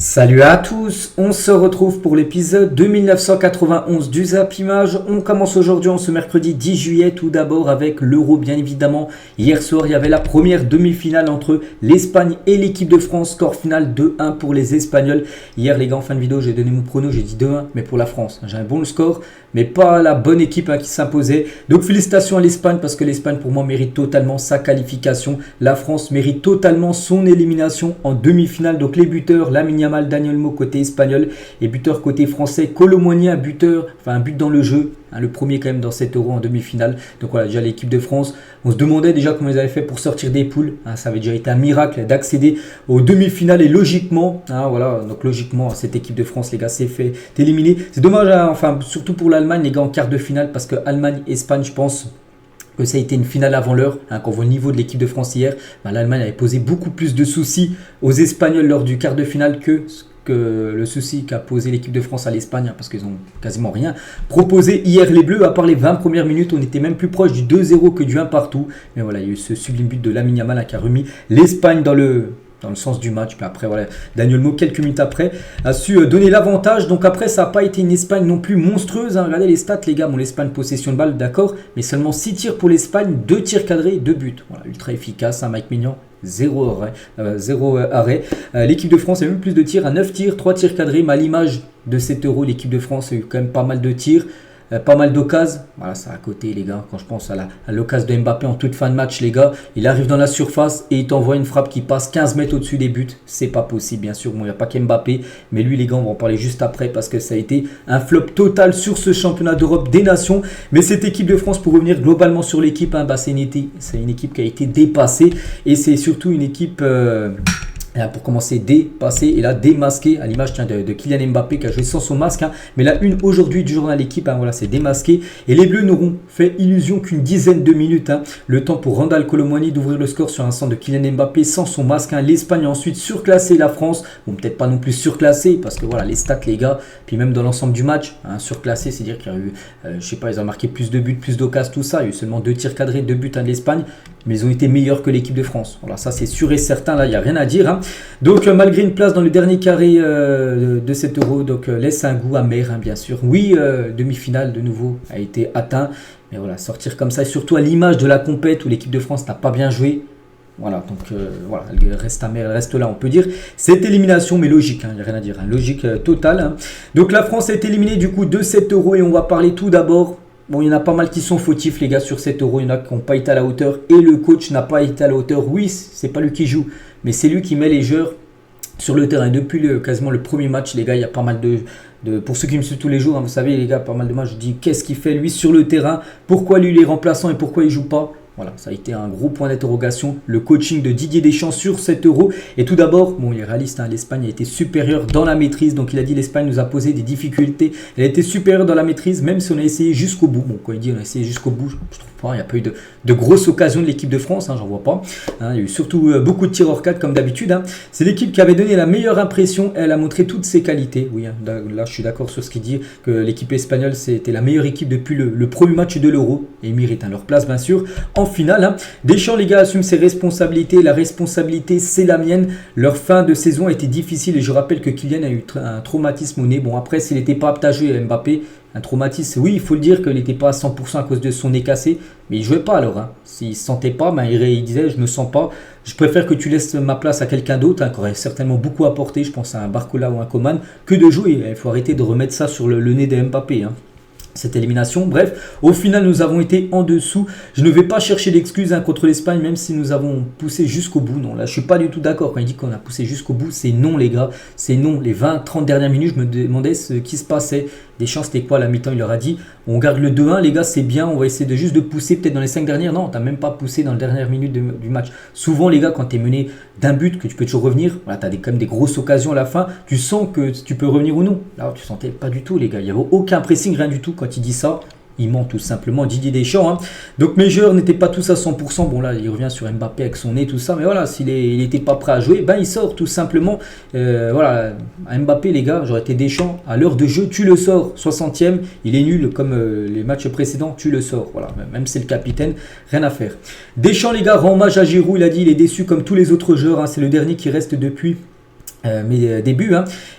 Salut à tous, on se retrouve pour l'épisode 2991 du Zap Image. On commence aujourd'hui en ce mercredi 10 juillet tout d'abord avec l'Euro bien évidemment. Hier soir il y avait la première demi-finale entre l'Espagne et l'équipe de France. Score final 2-1 pour les Espagnols. Hier les gars en fin de vidéo j'ai donné mon prono, j'ai dit 2-1 mais pour la France. J'ai un bon score mais pas la bonne équipe qui s'imposait. Donc félicitations à l'Espagne parce que l'Espagne pour moi mérite totalement sa qualification. La France mérite totalement son élimination en demi-finale. Donc les buteurs, Lamine Yamal, Dani Olmo côté espagnol et buteur côté français. Kolo Muani, un but dans le jeu. Le premier quand même dans cet Euro en demi-finale. Donc voilà, déjà l'équipe de France, on se demandait déjà comment ils avaient fait pour sortir des poules. Ça avait déjà été un miracle d'accéder aux demi-finales et logiquement, cette équipe de France, les gars, s'est fait éliminer. C'est dommage, surtout pour l'Allemagne, les gars, en quart de finale, parce que Allemagne-Espagne, je pense que ça a été une finale avant l'heure. Quand on voit le niveau de l'équipe de France hier, l'Allemagne avait posé beaucoup plus de soucis aux Espagnols lors du quart de finale que le souci qu'a posé l'équipe de France à l'Espagne, parce qu'ils ont quasiment rien proposé hier les Bleus. À part les 20 premières minutes, on était même plus proche du 2-0 que du 1 partout. Mais voilà, il y a eu ce sublime but de Lamine Yamal qui a remis l'Espagne dans le sens du match. Puis après, voilà, Dani Olmo, quelques minutes après, a su donner l'avantage. Donc après, ça n'a pas été une Espagne non plus monstrueuse. Regardez les stats, les gars. Bon, l'Espagne, possession de balle, d'accord. Mais seulement 6 tirs pour l'Espagne, 2 tirs cadrés, 2 buts. Voilà, ultra efficace. Mike Maignan, 0 arrêt. L'équipe de France a eu plus de tirs, à 9 tirs, 3 tirs cadrés. Mais à l'image de cet Euro, l'équipe de France a eu quand même pas mal de tirs. Pas mal d'occasions. Voilà, ça à côté, les gars. Quand je pense à l'occasion de Mbappé en toute fin de match, les gars, il arrive dans la surface et il t'envoie une frappe qui passe 15 mètres au-dessus des buts. C'est pas possible, bien sûr. Bon, il n'y a pas qu'Mbappé, mais lui, les gars, on va en parler juste après parce que ça a été un flop total sur ce championnat d'Europe des nations. Mais cette équipe de France, pour revenir globalement sur l'équipe, c'est une équipe qui a été dépassée et c'est surtout une équipe. Pour commencer, dépassé et là démasqué à l'image de Kylian Mbappé qui a joué sans son masque. Mais la une aujourd'hui du journal L'équipe, voilà, c'est démasqué. Et les Bleus n'auront fait illusion qu'une dizaine de minutes. Le temps pour Randal Kolo Muani d'ouvrir le score sur un centre de Kylian Mbappé sans son masque. L'Espagne a ensuite surclassé la France. Bon, peut-être pas non plus surclassé parce que voilà, les stats, les gars. Puis même dans l'ensemble du match, surclassé, c'est-à-dire qu'il y a eu, ils ont marqué plus de buts, plus d'occasions, tout ça. Il y a eu seulement 2 tirs cadrés, 2 buts de l'Espagne. Mais ils ont été meilleurs que l'équipe de France. Voilà, ça c'est sûr et certain, là il n'y a rien à dire. Donc malgré une place dans le dernier carré de cet Euro, donc laisse un goût amer, bien sûr. Oui, demi-finale de nouveau a été atteint. Mais voilà, sortir comme ça, et surtout à l'image de la compète où l'équipe de France n'a pas bien joué. Voilà, donc voilà, elle reste amère, elle reste là, on peut dire. Cette élimination, mais logique, il n'y a rien à dire. Logique totale. Donc la France est éliminée du coup de cet Euro et on va parler tout d'abord. Bon, il y en a pas mal qui sont fautifs, les gars, sur cet Euro. Il y en a qui n'ont pas été à la hauteur. Et le coach n'a pas été à la hauteur. Oui, c'est pas lui qui joue, mais c'est lui qui met les joueurs sur le terrain. Depuis quasiment le premier match, les gars, il y a pas mal de pour ceux qui me suivent tous les jours, vous savez, les gars, pas mal de matchs. Je dis, qu'est-ce qu'il fait, lui, sur le terrain? Pourquoi lui, il est remplaçant et pourquoi il ne joue pas? Voilà, ça a été un gros point d'interrogation, le coaching de Didier Deschamps sur cet Euro. Et tout d'abord, bon, il est réaliste, l'Espagne a été supérieure dans la maîtrise. Donc il a dit l'Espagne nous a posé des difficultés. Elle a été supérieure dans la maîtrise, même si on a essayé jusqu'au bout. Bon, quand il dit on a essayé jusqu'au bout, je trouve pas, il n'y a pas eu de grosses occasions de l'équipe de France, j'en vois pas. Il y a eu surtout beaucoup de tirs hors cadre comme d'habitude. C'est l'équipe qui avait donné la meilleure impression. Elle a montré toutes ses qualités. Oui, là je suis d'accord sur ce qu'il dit, que l'équipe espagnole c'était la meilleure équipe depuis le premier match de l'Euro. Et ils méritent leur place, bien sûr. En finale, Deschamps, les gars, assume ses responsabilités. La responsabilité, c'est la mienne. Leur fin de saison a été difficile et je rappelle que Kylian a eu un traumatisme au nez. Bon, après, s'il n'était pas apte à jouer, Mbappé, un traumatisme, oui, il faut le dire qu'il n'était pas à 100% à cause de son nez cassé, mais il ne jouait pas alors. S'il ne se sentait pas, il disait, je ne me sens pas. Je préfère que tu laisses ma place à quelqu'un d'autre, qui aurait certainement beaucoup apporté, je pense à un Barcola ou un Coman, que de jouer. Il faut arrêter de remettre ça sur le nez de Mbappé. Cette élimination. Bref, au final, nous avons été en dessous. Je ne vais pas chercher d'excuses contre l'Espagne, même si nous avons poussé jusqu'au bout. Non, là, je ne suis pas du tout d'accord. Quand il dit qu'on a poussé jusqu'au bout, c'est non, les gars. C'est non. Les 20-30 dernières minutes, je me demandais ce qui se passait. Deschamps, c'était quoi à la mi-temps? Il leur a dit, on garde le 2-1, les gars, c'est bien. On va essayer juste de pousser peut-être dans les 5 dernières. Non, tu n'as même pas poussé dans les dernières minutes du match. Souvent, les gars, quand tu es mené d'un but, que tu peux toujours revenir, voilà, tu as quand même des grosses occasions à la fin. Tu sens que tu peux revenir ou non. Là, tu ne sentais pas du tout, les gars. Il n'y avait aucun pressing, rien du tout. Quand il dit ça, il ment tout simplement, Didier Deschamps. Donc mes joueurs n'étaient pas tous à 100%. Bon là, il revient sur Mbappé avec son nez, tout ça. Mais voilà, s'il n'était pas prêt à jouer, il sort tout simplement. Voilà, Mbappé, les gars, j'aurais été Deschamps. À l'heure de jeu, tu le sors. 60e, il est nul comme les matchs précédents, tu le sors. Voilà, même c'est le capitaine, rien à faire. Deschamps, les gars, rend hommage à Giroud. Il a dit il est déçu comme tous les autres joueurs. C'est le dernier qui reste depuis mes débuts.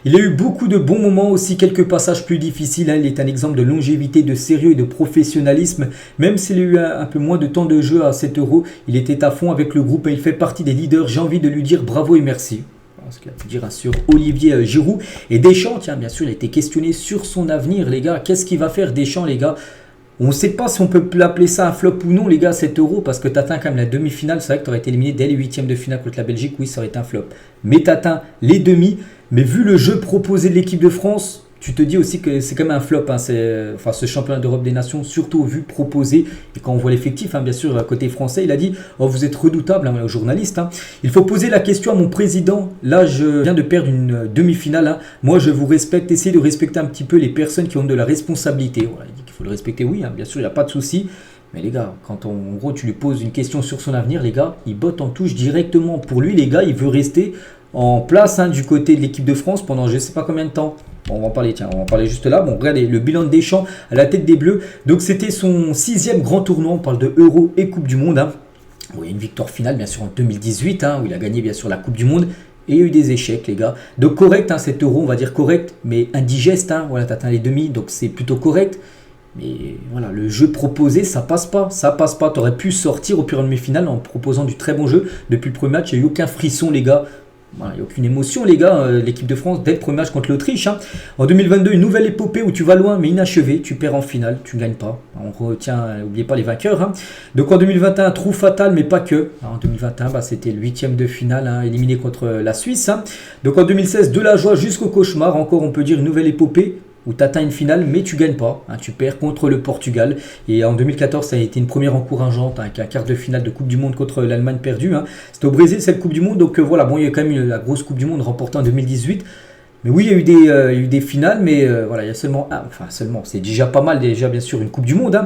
Il a eu beaucoup de bons moments, aussi quelques passages plus difficiles. Il est un exemple de longévité, de sérieux et de professionnalisme. Même s'il a eu un peu moins de temps de jeu à 7 euros, il était à fond avec le groupe et il fait partie des leaders. J'ai envie de lui dire bravo et merci. Ce qu'il a pu dire sur Olivier Giroud. Et Deschamps, tiens, bien sûr, il a été questionné sur son avenir, les gars. Qu'est-ce qu'il va faire Deschamps, les gars? On ne sait pas si on peut l'appeler ça un flop ou non, les gars, 7 euros, parce que tu atteins quand même la demi-finale. C'est vrai que tu aurais été éliminé dès les huitièmes de finale contre la Belgique. Oui, ça aurait été un flop. Mais tu atteins les demi. Mais vu le jeu proposé de l'équipe de France, tu te dis aussi que c'est quand même un flop. Ce championnat d'Europe des Nations, surtout au vu proposé. Et quand on voit l'effectif, bien sûr, côté français, il a dit « Oh, vous êtes redoutable, aux journalistes. Il faut poser la question à mon président. Là, je viens de perdre une demi-finale. Moi, je vous respecte. Essayez de respecter un petit peu les personnes qui ont de la responsabilité. » Voilà, il dit qu'il faut le respecter, oui, bien sûr, il n'y a pas de souci. Mais les gars, quand en gros tu lui poses une question sur son avenir, les gars, il botte en touche directement. Pour lui, les gars, il veut rester en place du côté de l'équipe de France pendant je ne sais pas combien de temps. Bon, on va en parler, tiens, on va en parler juste là. Bon, regardez, le bilan de Deschamps à la tête des Bleus. Donc, c'était son 6e grand tournoi. On parle de Euro et Coupe du Monde. Bon, il y a une victoire finale, bien sûr, en 2018, où il a gagné, bien sûr, la Coupe du Monde. Et il y a eu des échecs, les gars. Donc, correct, cet Euro, on va dire correct, mais indigeste. Voilà, tu atteins les demi, donc c'est plutôt correct. Mais voilà, le jeu proposé, ça passe pas. Ça passe pas. Tu aurais pu sortir au pire demi-finale en proposant du très bon jeu. Depuis le premier match, il n'y a eu aucun frisson, les gars. Voilà, il n'y a aucune émotion, les gars. L'équipe de France, dès le premier match contre l'Autriche. En 2022, une nouvelle épopée où tu vas loin, mais inachevé. Tu perds en finale, tu ne gagnes pas. On retient, n'oubliez pas les vainqueurs. Donc en 2021, trou fatal, mais pas que. En 2021, c'était le 8e de finale, éliminé contre la Suisse. Donc en 2016, de la joie jusqu'au cauchemar. Encore, on peut dire une nouvelle épopée où tu atteins une finale, mais tu gagnes pas. Tu perds contre le Portugal. Et en 2014, ça a été une première encourageante, avec un quart de finale de Coupe du Monde contre l'Allemagne perdue. C'était au Brésil, cette Coupe du Monde. Donc voilà, bon, il y a quand même eu la grosse Coupe du Monde remportée en 2018. Mais oui, il y a eu des finales, mais voilà, il y a seulement c'est déjà pas mal, déjà bien sûr, une Coupe du Monde.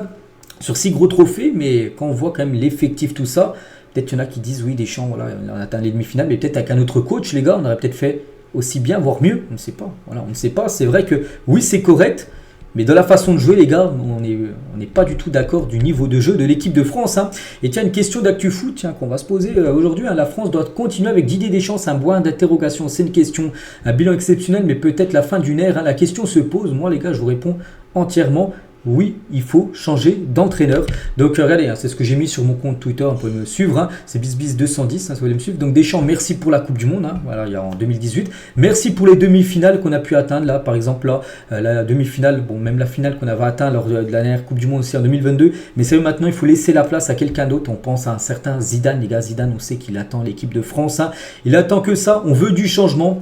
Sur 6 gros trophées, mais quand on voit quand même l'effectif, tout ça, peut-être qu'il y en a qui disent, oui, Deschamps, voilà, on a atteint les demi-finales, mais peut-être avec un autre coach, les gars, on aurait peut-être fait aussi bien, voire mieux, on ne sait pas. Voilà, on ne sait pas. C'est vrai que oui, c'est correct, mais dans la façon de jouer, les gars, on n'est pas du tout d'accord du niveau de jeu de l'équipe de France. Et tiens, une question d'actu foot qu'on va se poser aujourd'hui. La France doit continuer avec Didier Deschamps, c'est un point d'interrogation. C'est une question, un bilan exceptionnel, mais peut-être la fin d'une ère. La question se pose. Moi, les gars, je vous réponds entièrement. Oui, il faut changer d'entraîneur. Donc regardez, c'est ce que j'ai mis sur mon compte Twitter, vous pouvez me suivre, c'est BizBiz210, si vous voulez me suivre. Donc Deschamps, merci pour la Coupe du Monde, voilà, il y a en 2018. Merci pour les demi-finales qu'on a pu atteindre, là, par exemple, là, la demi-finale, bon, même la finale qu'on avait atteint lors de la dernière Coupe du Monde aussi en 2022. Mais c'est vrai, maintenant, il faut laisser la place à quelqu'un d'autre. On pense à un certain Zidane, les gars. Zidane, on sait qu'il attend l'équipe de France. Il attend que ça, on veut du changement.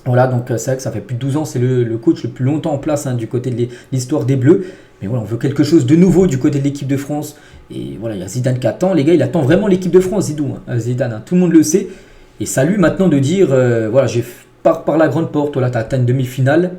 Voilà, donc c'est vrai que ça fait plus de 12 ans, c'est le coach le plus longtemps en place du côté de l'histoire des Bleus. Mais voilà, on veut quelque chose de nouveau du côté de l'équipe de France. Et voilà, il y a Zidane qui attend. Les gars, il attend vraiment l'équipe de France, Zidane. Tout le monde le sait. Et ça lui maintenant de dire, voilà, j'ai par la grande porte, voilà, tu as atteint une demi-finale.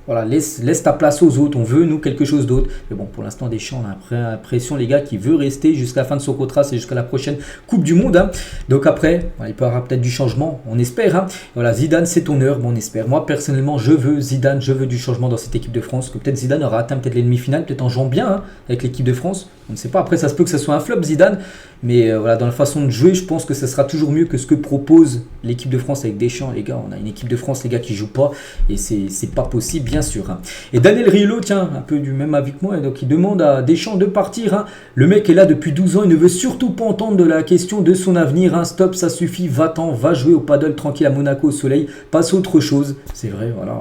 Voilà, laisse ta place aux autres. On veut, nous, quelque chose d'autre. Mais bon, pour l'instant, Deschamps, on a l'impression, les gars, qu'il veut rester jusqu'à la fin de son contrat. C'est jusqu'à la prochaine Coupe du Monde. Donc après, voilà, il peut y avoir peut-être du changement. On espère. Voilà, Zidane, c'est ton heure. Bon, on espère. Moi, personnellement, je veux Zidane. Je veux du changement dans cette équipe de France. Que peut-être Zidane aura atteint peut-être les demi-finales, peut-être en jouant bien avec l'équipe de France. On ne sait pas. Après, ça se peut que ce soit un flop, Zidane. Mais voilà, dans la façon de jouer, je pense que ça sera toujours mieux que ce que propose l'équipe de France avec Deschamps. Les gars, on a une équipe de France, les gars, qui ne joue pas. Et c'est pas possible, bien sûr. Et Daniel Riolo, tiens, un peu du même avis que moi. Donc, il demande à Deschamps de partir. Le mec est là depuis 12 ans. Il ne veut surtout pas entendre de la question de son avenir. Stop, ça suffit. Va-t'en, va jouer au paddle tranquille à Monaco au soleil. Passe à autre chose. C'est vrai, voilà.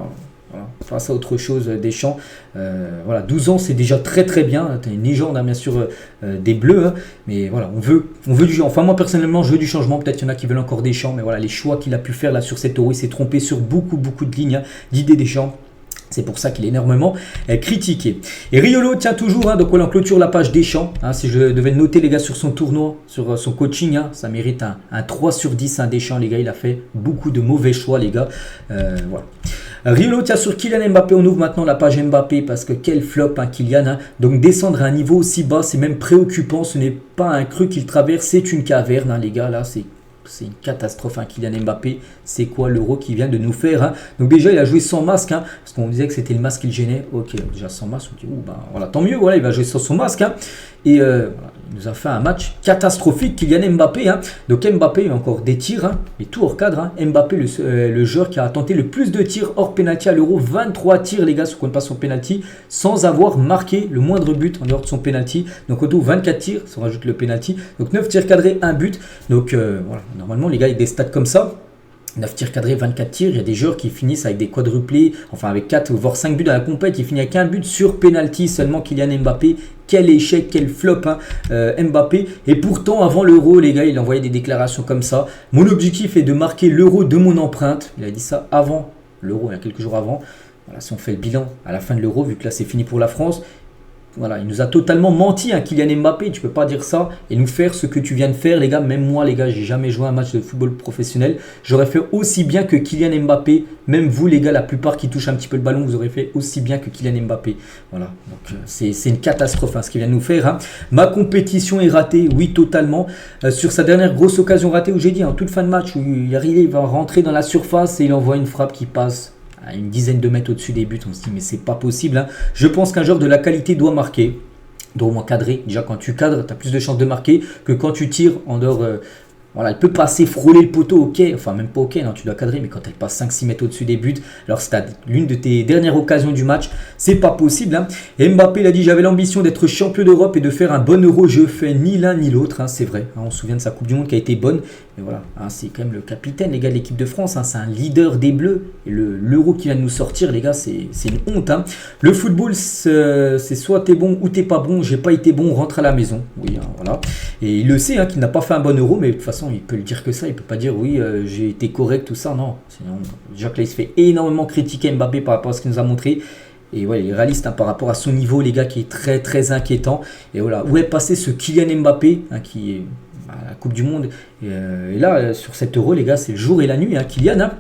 Face à autre chose, Deschamps. Voilà, 12 ans, c'est déjà très très bien. Tu es une légende, bien sûr, des Bleus. Mais voilà, on veut du changement. Enfin, moi, personnellement, je veux du changement. Peut-être qu'il y en a qui veulent encore Deschamps. Mais voilà, les choix qu'il a pu faire là sur cette Euro, il s'est trompé sur beaucoup de lignes d'idées Deschamps. C'est pour ça qu'il est énormément critiqué. Et Riolo tient toujours, donc voilà, on clôture la page Deschamps. Si je devais noter les gars sur son tournoi, sur son coaching, ça mérite un 3 sur 10. Deschamps, les gars, il a fait beaucoup de mauvais choix, les gars. Voilà. Riolo tient sur Kylian Mbappé. On ouvre maintenant la page Mbappé parce que quel flop, Kylian. Donc descendre à un niveau aussi bas, c'est même préoccupant. Ce n'est pas un creux qu'il traverse, c'est une caverne, les gars. Là, c'est une catastrophe, Kylian Mbappé. C'est quoi l'euro qu'il vient de nous faire Donc déjà, il a joué sans masque, parce qu'on disait que c'était le masque qui le gênait. Ok, déjà sans masque, on dit, voilà, tant mieux, voilà, il va jouer sans son masque. Et voilà, il nous a fait un match catastrophique, Kylian Mbappé. Hein. Donc Mbappé, encore des tirs, hein, et tout hors cadre. Hein. Mbappé, le joueur qui a tenté le plus de tirs hors penalty à l'Euro. 23 tirs, les gars, si on ne compte pas son penalty, sans avoir marqué le moindre but en dehors de son penalty. Donc au tout, 24 tirs, si on rajoute le penalty. Donc 9 tirs cadrés, 1 but. Donc voilà, normalement, les gars, avec des stats comme ça, 9 tirs cadrés, 24 tirs, il y a des joueurs qui finissent avec des quadruplés, enfin avec 4 voire 5 buts dans la compète, il finit avec un but sur penalty, seulement Kylian Mbappé. Quel échec, quel flop, hein, Mbappé. Et pourtant, avant l'Euro, les gars, il envoyait des déclarations comme ça. Mon objectif est de marquer l'Euro de mon empreinte. Il a dit ça avant l'Euro, il y a quelques jours avant. Voilà, si on fait le bilan à la fin de l'Euro, vu que là c'est fini pour la France, voilà, il nous a totalement menti, hein, Kylian Mbappé. Tu peux pas dire ça et nous faire ce que tu viens de faire, les gars. Même moi, les gars, j'ai jamais joué un match de football professionnel. J'aurais fait aussi bien que Kylian Mbappé. Même vous, les gars, la plupart qui touchent un petit peu le ballon, vous aurez fait aussi bien que Kylian Mbappé. Voilà, donc c'est une catastrophe, hein, ce qu'il vient de nous faire. Hein. Ma compétition est ratée, oui, totalement. Sur sa dernière grosse occasion ratée, où j'ai dit en toute fin de match, où il va rentrer dans la surface et il envoie une frappe qui passe à une dizaine de mètres au-dessus des buts. On se dit mais c'est pas possible. Hein. Je pense qu'un joueur de la qualité doit marquer, doit au moins cadrer. Déjà quand tu cadres, tu as plus de chances de marquer que quand tu tires en dehors. Voilà, elle peut passer, frôler le poteau, ok, enfin même pas ok, non, tu dois cadrer, mais quand elle passe 5-6 mètres au-dessus des buts, alors c'est l'une de tes dernières occasions du match, c'est pas possible. Hein. Et Mbappé, il a dit, j'avais l'ambition d'être champion d'Europe et de faire un bon Euro, je fais ni l'un ni l'autre, hein, c'est vrai, hein, on se souvient de sa Coupe du Monde qui a été bonne, mais voilà, hein, c'est quand même le capitaine, les gars, de l'équipe de France, hein, c'est un leader des Bleus, et l'Euro qui vient de nous sortir, les gars, c'est une honte. Hein. Le football, c'est soit t'es bon ou t'es pas bon, j'ai pas été bon, rentre à la maison, oui, hein, voilà, et il le sait, hein, qu'il n'a pas fait un bon Euro, mais de toute façon, il peut le dire que ça, il peut pas dire oui j'ai été correct tout ça, non. Sinon, déjà que là il se fait énormément critiquer Mbappé par rapport à ce qu'il nous a montré. Et voilà, il est réaliste, hein, par rapport à son niveau, les gars, qui est très très inquiétant. Et voilà, où est passé ce Kylian Mbappé, hein, qui est à la Coupe du Monde. Et là, sur cet Euro, les gars, c'est le jour et la nuit, hein, Kylian. Hein.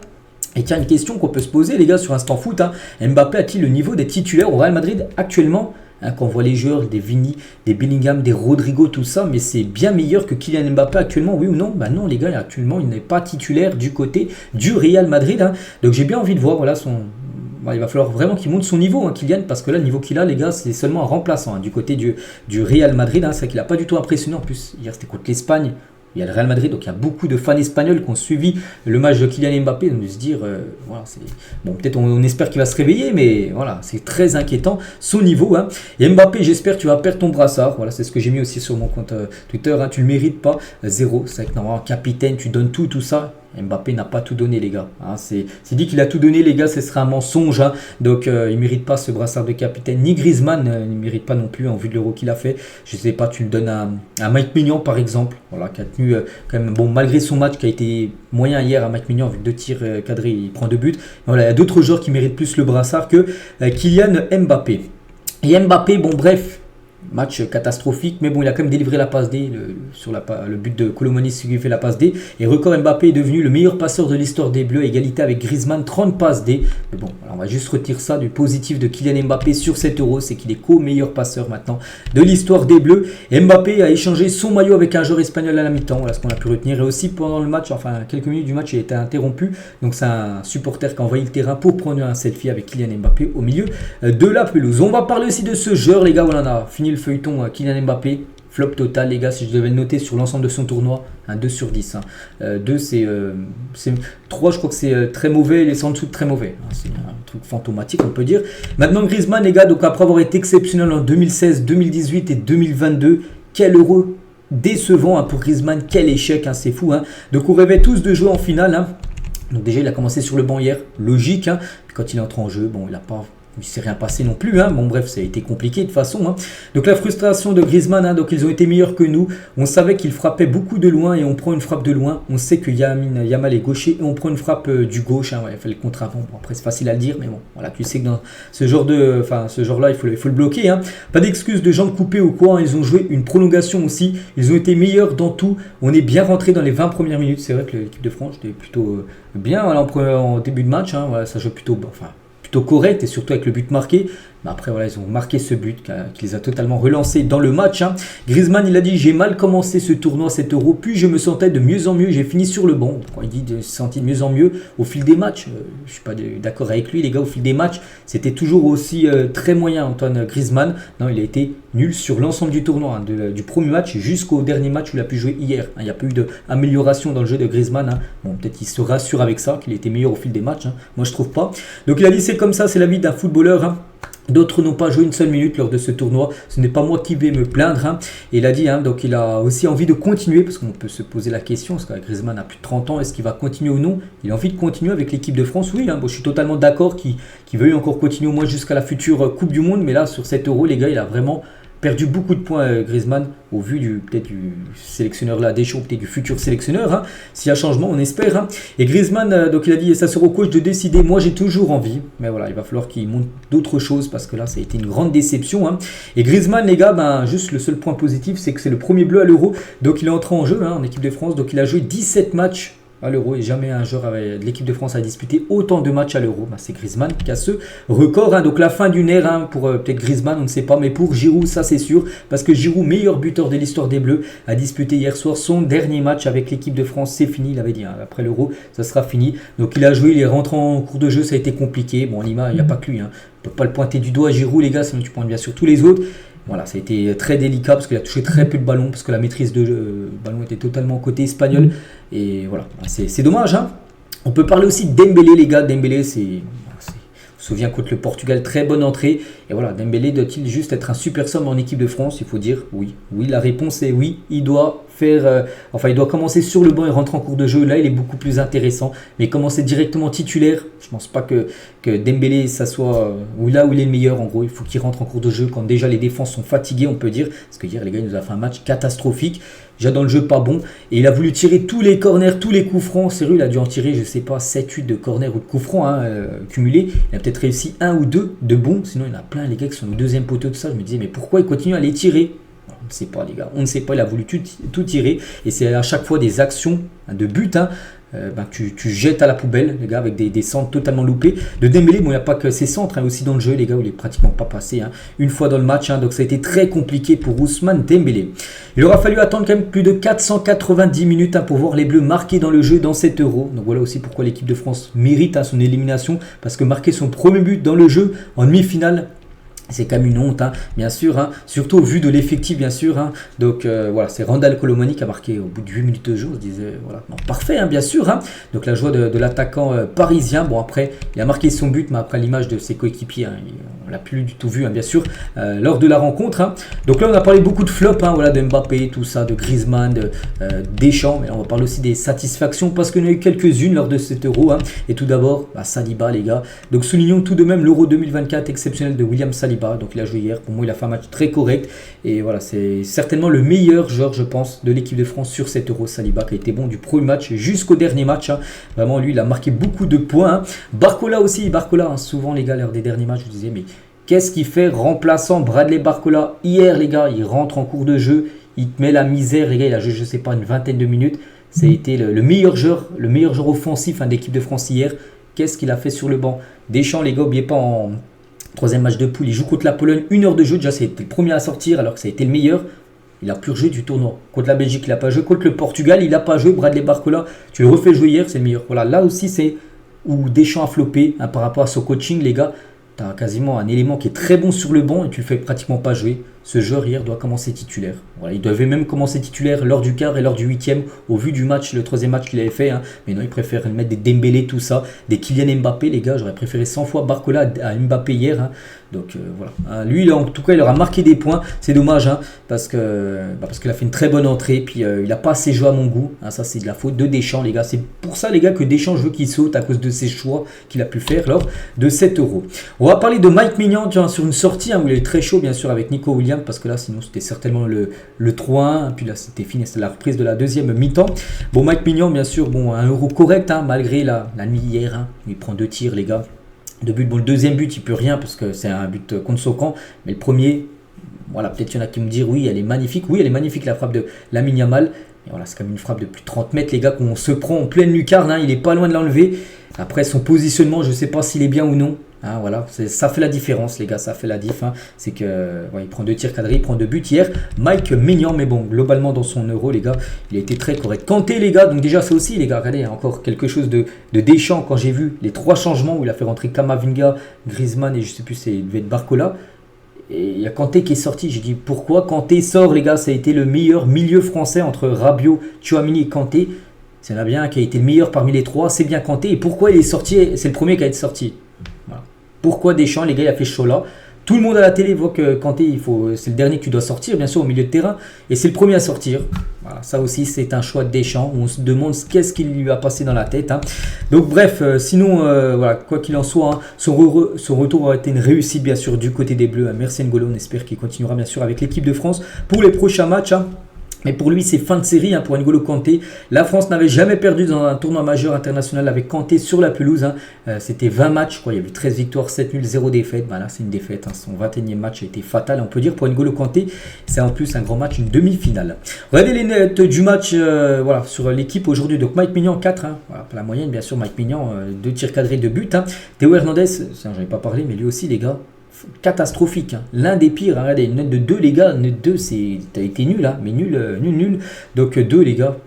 Et tiens, une question qu'on peut se poser, les gars, sur Instant Foot. Hein. Mbappé a-t-il le niveau des titulaires au Real Madrid actuellement? Hein, quand on voit les joueurs, des Vini, des Bellingham, des Rodrigo, tout ça, mais c'est bien meilleur que Kylian Mbappé actuellement, oui ou non? Bah non, les gars, actuellement, il n'est pas titulaire du côté du Real Madrid. Hein. Donc j'ai bien envie de voir, voilà, il va falloir vraiment qu'il monte son niveau, hein, Kylian, parce que là, le niveau qu'il a, les gars, c'est seulement un remplaçant, hein, du côté du Real Madrid. Hein. C'est vrai qu'il n'a pas du tout impressionné. En plus, hier, c'était contre l'Espagne. Il y a le Real Madrid, donc il y a beaucoup de fans espagnols qui ont suivi le match de Kylian Mbappé. Donc de se dire, voilà, c'est bon, peut-être on espère qu'il va se réveiller, mais voilà, c'est très inquiétant son niveau. Hein. Et Mbappé, j'espère que tu vas perdre ton brassard. Voilà, c'est ce que j'ai mis aussi sur mon compte Twitter. Hein. Tu le mérites pas, 0. C'est vrai que normalement, capitaine, tu donnes tout ça. Mbappé n'a pas tout donné, les gars. Hein, c'est dit qu'il a tout donné, les gars, ce serait un mensonge. Hein. Donc, il ne mérite pas ce brassard de capitaine. Ni Griezmann ne mérite pas non plus, en vue de l'Euro qu'il a fait. Je ne sais pas, tu le donnes à Mike Maignan, par exemple. Voilà, qui a tenu, quand même, bon, malgré son match qui a été moyen hier à Mike Maignan, avec 2 tirs cadrés, il prend 2 buts. Voilà, il y a d'autres joueurs qui méritent plus le brassard que Kylian Mbappé. Et Mbappé, bon, bref. Match catastrophique, mais bon, il a quand même délivré la passe D sur le but de Colomoni, qui fait la passe D. Et record, Mbappé est devenu le meilleur passeur de l'histoire des Bleus, égalité avec Griezmann, 30 passes D. Mais bon, alors on va juste retirer ça du positif de Kylian Mbappé sur cet Euro, c'est qu'il est co-meilleur passeur maintenant de l'histoire des Bleus. Et Mbappé a échangé son maillot avec un joueur espagnol à la mi-temps, voilà ce qu'on a pu retenir. Et aussi pendant le match, enfin quelques minutes du match, il a été interrompu. Donc c'est un supporter qui a envahi le terrain pour prendre un selfie avec Kylian Mbappé au milieu de la pelouse. On va parler aussi de ce joueur, les gars, où on a fini le feuilleton Kylian Mbappé, flop total, les gars. Si je devais le noter sur l'ensemble de son tournoi, un 2 sur 10. Hein. 2 c'est 3, je crois que c'est très mauvais, les en dessous de très mauvais. Hein. C'est un truc fantomatique, on peut dire. Maintenant Griezmann, les gars, donc après avoir été exceptionnel en 2016, 2018 et 2022, quel Euro décevant, hein, pour Griezmann, quel échec, hein, c'est fou. Hein. Donc on rêvait tous de jouer en finale. Hein. Donc déjà il a commencé sur le banc hier, logique. Hein. Quand il est entré en jeu, bon, il n'a pas... Il ne s'est rien passé non plus, hein. Bon bref, ça a été compliqué de toute façon. Hein. Donc la frustration de Griezmann, hein. Donc ils ont été meilleurs que nous. On savait qu'il frappait beaucoup de loin et on prend une frappe de loin. On sait que Yamal est gaucher et on prend une frappe du gauche. Hein. Ouais, il fait le contre-avant. Bon, après c'est facile à le dire, mais bon, voilà, tu sais que dans ce genre-là, il faut le bloquer. Hein. Pas d'excuses de jambes coupées ou quoi. Hein. Ils ont joué une prolongation aussi. Ils ont été meilleurs dans tout. On est bien rentré dans les 20 premières minutes. C'est vrai que l'équipe de France était plutôt bien, voilà, en début de match. Hein. Voilà, ça joue plutôt correct et surtout avec le but marqué. Mais après voilà, ils ont marqué ce but qui les a totalement relancés dans le match. Hein. Griezmann, il a dit j'ai mal commencé ce tournoi, cet Euro, puis je me sentais de mieux en mieux, j'ai fini sur le banc. Quand il dit de se sentir de mieux en mieux au fil des matchs, je suis pas d'accord avec lui, les gars. Au fil des matchs, c'était toujours aussi très moyen, Antoine Griezmann. Non, il a été nul sur l'ensemble du tournoi, hein, du premier match jusqu'au dernier match où il a pu jouer hier. Hein. Il n'y a pas eu d'amélioration dans le jeu de Griezmann. Hein. Bon, peut-être qu'il se rassure avec ça, qu'il était meilleur au fil des matchs. Hein. Moi, je trouve pas. Donc, il a dit c'est comme ça, c'est la vie d'un footballeur. Hein. D'autres n'ont pas joué une seule minute lors de ce tournoi. Ce n'est pas moi qui vais me plaindre. Hein. Et il a dit, hein, donc il a aussi envie de continuer, parce qu'on peut se poser la question, parce que Griezmann a plus de 30 ans, est-ce qu'il va continuer ou non? Il a envie de continuer avec l'équipe de France. Oui, hein, bon, je suis totalement d'accord qu'il veuille encore continuer au moins jusqu'à la future Coupe du Monde. Mais là, sur cet Euro, les gars, il a vraiment perdu beaucoup de points, Griezmann, au vu peut-être du sélectionneur là, Deschamps, peut-être du futur sélectionneur. Hein. S'il y a changement, on espère. Hein. Et Griezmann, donc il a dit, ça sera au coach de décider. Moi, j'ai toujours envie. Mais voilà, il va falloir qu'il montre d'autres choses parce que là, ça a été une grande déception. Hein. Et Griezmann, les gars, juste le seul point positif, c'est que c'est le premier bleu à l'Euro. Donc il est entré en jeu en équipe de France. Donc il a joué 17 matchs à l'Euro et jamais un joueur de l'équipe de France a disputé autant de matchs à l'Euro. C'est Griezmann qui a ce record. Hein. Donc la fin d'une ère pour peut-être Griezmann, on ne sait pas, mais pour Giroud, ça c'est sûr. Parce que Giroud, meilleur buteur de l'histoire des Bleus, a disputé hier soir son dernier match avec l'équipe de France. C'est fini, il avait dit, hein, après l'Euro, ça sera fini. Donc il a joué, il est rentré en cours de jeu, ça a été compliqué. Bon, Lima, il n'y a pas que lui. Hein. On ne peut pas le pointer du doigt, Giroud, les gars, sinon tu pointes bien sûr tous les autres. Voilà, ça a été très délicat parce qu'il a touché très peu de ballons, parce que la maîtrise de ballon était totalement côté espagnol. Et voilà, c'est dommage. Hein. On peut parler aussi de Dembélé, les gars. Dembélé, on se souvient contre le Portugal, très bonne entrée. Et voilà, Dembélé doit-il juste être un super somme en équipe de France? Il faut dire oui. Oui, la réponse est oui. Il doit il doit commencer sur le banc et rentrer en cours de jeu. Là, il est beaucoup plus intéressant. Mais commencer directement titulaire, je ne pense pas que Dembélé, ça soit là où il est le meilleur. En gros, il faut qu'il rentre en cours de jeu quand déjà les défenses sont fatiguées, on peut dire. Parce que hier, les gars, il nous a fait un match catastrophique. Déjà dans le jeu, pas bon. Et il a voulu tirer tous les corners, tous les coups francs. Sérieux, il a dû en tirer, je ne sais pas, 7-8 de corners ou de coups francs cumulés. Il a peut-être réussi un ou deux de bons. Sinon, il y en a plein, les gars, qui sont au deuxième poteau, tout ça. Je me disais, mais pourquoi il continue à les tirer? On ne sait pas, les gars. On ne sait pas. Il a voulu tout tirer. Et c'est à chaque fois des actions de but. Hein. Tu jettes à la poubelle, les gars, avec des centres totalement loupés. De Dembélé, bon, il n'y a pas que ses centres, aussi dans le jeu, les gars, où il n'est pratiquement pas passé une fois dans le match. Donc ça a été très compliqué pour Ousmane Dembélé. Il aura fallu attendre quand même plus de 490 minutes pour voir les Bleus marquer dans le jeu dans cet Euro. Donc voilà aussi pourquoi l'équipe de France mérite son élimination. Parce que marquer son premier but dans le jeu en demi-finale, c'est quand même une honte, bien sûr, surtout au vu de l'effectif, bien sûr. Donc voilà, c'est Randal Colomani qui a marqué au bout de 8 minutes de jeu. On se disait, voilà, non, parfait, bien sûr. Donc la joie de l'attaquant parisien. Bon, après, il a marqué son but, mais après l'image de ses coéquipiers, on l'a plus du tout vu, bien sûr, lors de la rencontre. Donc là, on a parlé beaucoup de flops, voilà, de Mbappé, tout ça, de Griezmann, de Deschamps. Mais là, on va parler aussi des satisfactions parce qu'il y en a eu quelques-unes lors de cet Euro. Et tout d'abord, Saliba, les gars. Donc soulignons tout de même l'Euro 2024 exceptionnel de William Saliba. Donc il a joué hier, pour moi il a fait un match très correct et voilà, c'est certainement le meilleur joueur, je pense, de l'équipe de France sur cet Euro. Saliba qui a été bon du premier match jusqu'au dernier match, vraiment lui il a marqué beaucoup de points. Barcola aussi, souvent les gars lors des derniers matchs je vous disais mais qu'est-ce qu'il fait remplaçant Bradley Barcola? Hier les gars, il rentre en cours de jeu, il te met la misère les gars, il a joué je sais pas une vingtaine de minutes, ça a été le meilleur joueur offensif de l'équipe de France hier. Qu'est-ce qu'il a fait sur le banc? Deschamps les gars, n'oubliez pas en troisième match de poule, il joue contre la Pologne, 1 heure de jeu, déjà c'était le premier à sortir alors que ça a été le meilleur. Il a plus rejoué du tournoi. Contre la Belgique, il n'a pas joué. Contre le Portugal, il n'a pas joué. Bradley Barcola, tu le refais jouer hier, c'est le meilleur. Voilà, là aussi c'est où Deschamps a floppé par rapport à son coaching, les gars. Tu as quasiment un élément qui est très bon sur le banc et tu le fais pratiquement pas jouer. Ce joueur hier doit commencer titulaire. Voilà, il devait même commencer titulaire lors du quart et lors du huitième au vu du match, le troisième match qu'il avait fait. Mais non, il préfère mettre des Dembélé, tout ça, des Kylian Mbappé, les gars. J'aurais préféré 100 fois Barcola à Mbappé hier. Donc voilà. Lui, en tout cas, il aura marqué des points. C'est dommage parce qu'il a fait une très bonne entrée. Puis il n'a pas assez joué à mon goût. Ça, c'est de la faute de Deschamps, les gars. C'est pour ça, les gars, que Deschamps, je veux qu'il saute à cause de ses choix qu'il a pu faire lors de 7 euros. On va parler de Mike Maignan sur une sortie où il est très chaud, bien sûr, avec Nico Williams. Parce que là, sinon, c'était certainement le 3-1. Puis là, c'était fini. C'était la reprise de la deuxième mi-temps. Bon, Mike Maignan, bien sûr, un Euro correct, malgré la nuit hier. Il prend 2 tirs, les gars. 2 buts. Bon, le deuxième but, il peut rien parce que c'est un but contre son camp. Mais le premier, voilà, peut-être il y en a qui me disent oui, elle est magnifique. Oui, elle est magnifique, la frappe de Lamine Yamal. Et voilà, c'est comme une frappe de plus de 30 mètres, les gars, qu'on se prend en pleine lucarne. Il est pas loin de l'enlever. Après, son positionnement, je sais pas s'il est bien ou non. Voilà, ça fait la différence, les gars, ça fait la diff. C'est que il prend 2 tirs cadrés, il prend 2 buts hier. Mike Maignan, mais bon, globalement dans son Euro, les gars, il a été très correct. Kanté, les gars, donc déjà ça aussi, les gars, regardez, encore quelque chose de Deschamps quand j'ai vu les 3 changements où il a fait rentrer Kamavinga, Griezmann et je sais plus, c'est devait être Barcola. Et il y a Kanté qui est sorti. J'ai dit pourquoi Kanté sort, les gars? Ça a été le meilleur milieu français entre Rabiot, Tchouaméni et Kanté. C'est là bien qui a été le meilleur parmi les trois, c'est bien Kanté. Et pourquoi il est sorti? C'est le premier qui a été sorti. Voilà. Pourquoi Deschamps, les gars, il a fait chaud là? Tout le monde à la télé voit que Kanté, c'est le dernier que tu dois sortir, bien sûr, au milieu de terrain. Et c'est le premier à sortir. Voilà, ça aussi, c'est un choix de Deschamps. On se demande qu'est-ce qui lui a passé dans la tête. Hein. Donc bref, sinon, voilà, quoi qu'il en soit, hein, son retour aura été une réussite, bien sûr, du côté des Bleus. Hein. Merci N'Golo, on espère qu'il continuera, bien sûr, avec l'équipe de France pour les prochains matchs. Hein. Mais pour lui, c'est fin de série hein, pour N'Golo Kanté. La France n'avait jamais perdu dans un tournoi majeur international avec Kanté sur la pelouse. Hein. C'était 20 matchs, je crois. Il y avait 13 victoires, 7 nuls, 0 défaite. Ben là, c'est une défaite. Hein. Son 21e match a été fatal, on peut dire, pour N'Golo Kanté. C'est en plus un grand match, une demi-finale. Regardez les notes du match voilà, sur l'équipe aujourd'hui. Donc Mike Maignan, 4. Hein. Voilà, pour la moyenne, bien sûr, Mike Maignan, 2 tirs cadrés, 2 buts. Hein. Théo Hernandez, j'en ai pas parlé, mais lui aussi, les gars. Catastrophique, hein. L'un des pires, hein. Regardez, une note de 2 les gars, une note 2 t'as été nul, hein. Mais nul, donc 2 les gars,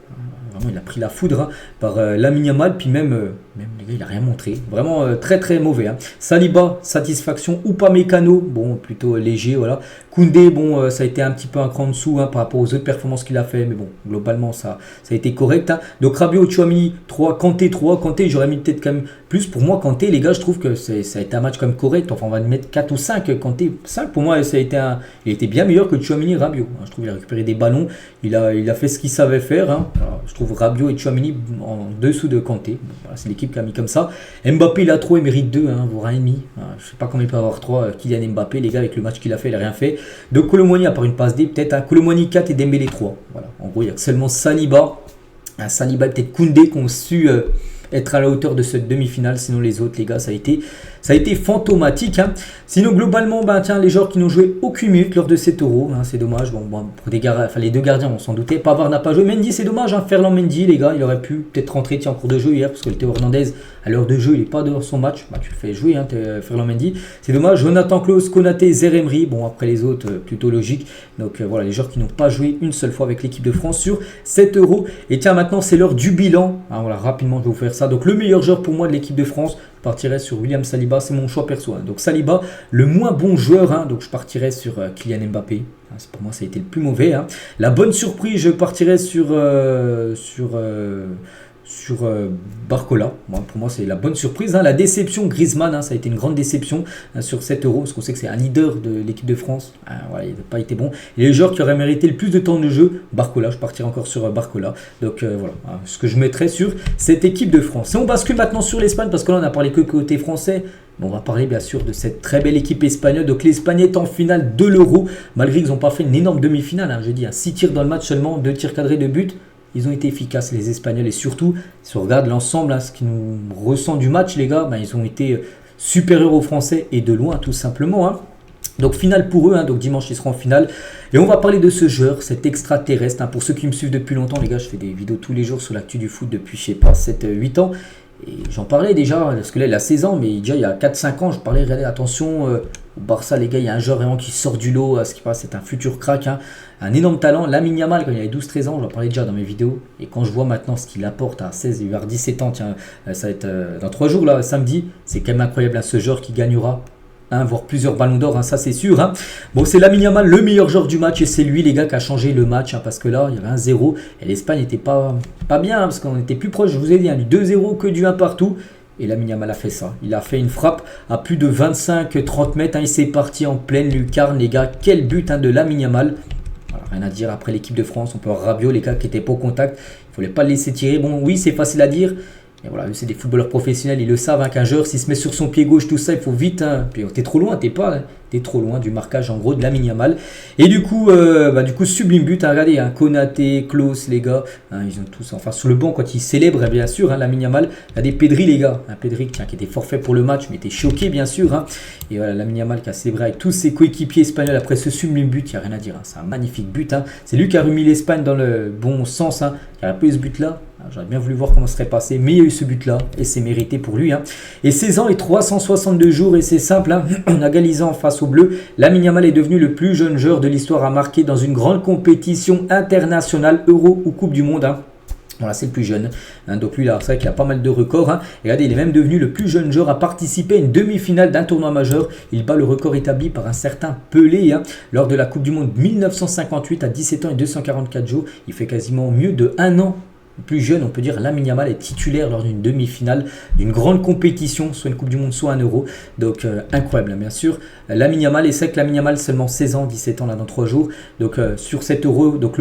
vraiment il a pris la foudre hein, par Lamine Yamal, puis même les gars il a rien montré, vraiment très mauvais hein. Saliba, satisfaction, Upamecano, bon plutôt léger voilà, Koundé, bon ça a été un petit peu un cran en dessous hein, par rapport aux autres performances qu'il a fait, mais bon globalement ça a été correct hein. Donc Rabiot, Tchouaméni 3, Kanté 3, Kanté j'aurais mis peut-être quand même plus, pour moi Kanté les gars je trouve que ça a été un match quand même correct, enfin on va mettre 4 ou 5, Kanté 5 pour moi ça a été il a été bien meilleur que Tchouaméni et Rabiot, hein. Je trouve qu'il a récupéré des ballons, il a fait ce qu'il savait faire hein. Alors, je trouve Rabiot et Tchouaméni en dessous de Kanté, bon, voilà, c'est l'équipe qui a mis comme ça. Mbappé il a 3, il mérite 2, hein, voire 1,5. Je sais pas comment il peut avoir 3, Kylian Mbappé, les gars, avec le match qu'il a fait, il a rien fait. Donc Colomboigny, à part une passe D, peut-être, hein, Colomboigny 4 et Dembélé 3. Voilà. En gros, il y a seulement Saliba, Saliba et peut-être Koundé qui ont su être à la hauteur de cette demi-finale. Sinon, les autres, les gars, ça a été fantomatique. Hein. Sinon, globalement, ben, tiens, les joueurs qui n'ont joué aucune minute lors de cet Euro, hein, c'est dommage. Bon, pour les deux gardiens, on s'en doutait. Pavard n'a pas joué. Mendy, c'est dommage. Hein. Ferland Mendy, les gars, il aurait pu peut-être rentrer en cours de jeu hier, parce que le Théo Hernandez, à l'heure de jeu, il n'est pas dehors son match. Bah, tu le fais jouer, hein, Ferland Mendy. C'est dommage. Jonathan Klaus, Konaté, Zeremri. Bon, après les autres, plutôt logique. Donc voilà, les joueurs qui n'ont pas joué une seule fois avec l'équipe de France sur cet Euro. Et tiens, maintenant, c'est l'heure du bilan. Hein, voilà, rapidement, je vais vous faire ça. Donc, le meilleur joueur pour moi de l'équipe de France, je partirais sur William Saliba, c'est mon choix perso. Hein. Donc Saliba, le moins bon joueur, hein, donc je partirais sur Kylian Mbappé. Hein, pour moi, ça a été le plus mauvais. Hein. La bonne surprise, je partirais sur Barcola. Bon, pour moi, c'est la bonne surprise. Hein. La déception, Griezmann, hein, ça a été une grande déception hein, sur 7 euros, parce qu'on sait que c'est un leader de l'équipe de France. Voilà, il n'a pas été bon. Et les joueurs qui auraient mérité le plus de temps de jeu, Barcola, je partirai encore sur Barcola. Donc voilà, hein, ce que je mettrais sur cette équipe de France. Et on bascule maintenant sur l'Espagne, parce que là, on n'a parlé que côté français. Bon, on va parler bien sûr de cette très belle équipe espagnole. Donc l'Espagne est en finale de l'Euro, malgré qu'ils n'ont pas fait une énorme demi-finale. Hein, je dis, 6 tirs dans le match seulement, 2 tirs cadrés, 2 buts. Ils ont été efficaces, les Espagnols. Et surtout, si on regarde l'ensemble, hein, ce qui nous ressent du match, les gars, ben, ils ont été supérieurs aux Français et de loin, tout simplement. Hein. Donc, finale pour eux. Hein, donc, dimanche, ils seront en finale. Et on va parler de ce joueur, cet extraterrestre. Hein, pour ceux qui me suivent depuis longtemps, les gars, je fais des vidéos tous les jours sur l'actu du foot depuis, je sais pas, 7-8 ans. Et j'en parlais déjà, parce que là, il a 16 ans, mais déjà, il y a 4-5 ans, je parlais, regardez, attention, au Barça, les gars, il y a un joueur vraiment qui sort du lot, ce qui passe, c'est un futur crack, hein, un énorme talent. Lamine Yamal, quand il avait 12-13 ans, je l'en parlais déjà dans mes vidéos, et quand je vois maintenant ce qu'il apporte à 16 et 17 ans, tiens, ça va être dans 3 jours, là, samedi, c'est quand même incroyable, hein, ce joueur qui gagnera. Hein, voire plusieurs ballons d'or, hein, ça c'est sûr. Hein. Bon, c'est Lamine Yamal, le meilleur joueur du match, et c'est lui, les gars, qui a changé le match, hein, parce que là, il y avait un 0, et l'Espagne n'était pas bien, hein, parce qu'on était plus proche, je vous ai dit, hein, du 2-0 que du 1 partout. Et Lamine Yamal a fait ça. Il a fait une frappe à plus de 25-30 mètres. Hein, il s'est parti en pleine lucarne, les gars. Quel but hein, de Lamine Yamal. Voilà, rien à dire après l'équipe de France. On peut avoir Rabiot, les gars qui n'étaient pas au contact. Il ne fallait pas le laisser tirer. Bon, oui, c'est facile à dire. Et voilà, c'est des footballeurs professionnels, ils le savent, hein, qu'un joueur, s'il se met sur son pied gauche, tout ça, il faut vite. Hein. Puis t'es trop loin, t'es trop loin du marquage, en gros, de Lamine Yamal. Et du coup, sublime but. Hein, regardez, hein, Konaté, Klaus, les gars, hein, ils ont tous, enfin, sur le banc, quand ils célèbrent, bien sûr, hein, Lamine Yamal. Regardez Pedri, les gars. Hein, Pedri, tiens, qui était forfait pour le match, mais était choqué, bien sûr. Hein. Et voilà, Lamine Yamal qui a célébré avec tous ses coéquipiers espagnols après ce sublime but. Il n'y a rien à dire. Hein, c'est un magnifique but. Hein. C'est lui qui a remis l'Espagne dans le bon sens. Hein. Il n'y a pas eu ce but-là. J'aurais bien voulu voir comment ça serait passé, mais il y a eu ce but-là, et c'est mérité pour lui. Hein. Et 16 ans et 362 jours, et c'est simple, hein, en égalisant face aux Bleus, Lamine Yamal est devenu le plus jeune joueur de l'histoire à marquer dans une grande compétition internationale, Euro ou Coupe du Monde. Hein. Voilà, c'est le plus jeune. Donc lui, là, c'est vrai qu'il a pas mal de records. Et regardez, il est même devenu le plus jeune joueur à participer à une demi-finale d'un tournoi majeur. Il bat le record établi par un certain Pelé lors de la Coupe du Monde 1958 à 17 ans et 244 jours. Il fait quasiment mieux de 1 an. Plus jeune, on peut dire, Lamine Yamal est titulaire lors d'une demi-finale d'une grande compétition, soit une Coupe du Monde, soit un Euro. Donc incroyable, bien sûr. Lamine Yamal, et c'est que Lamine Yamal, seulement 16 ans, 17 ans là dans 3 jours. Donc sur cet Euro, donc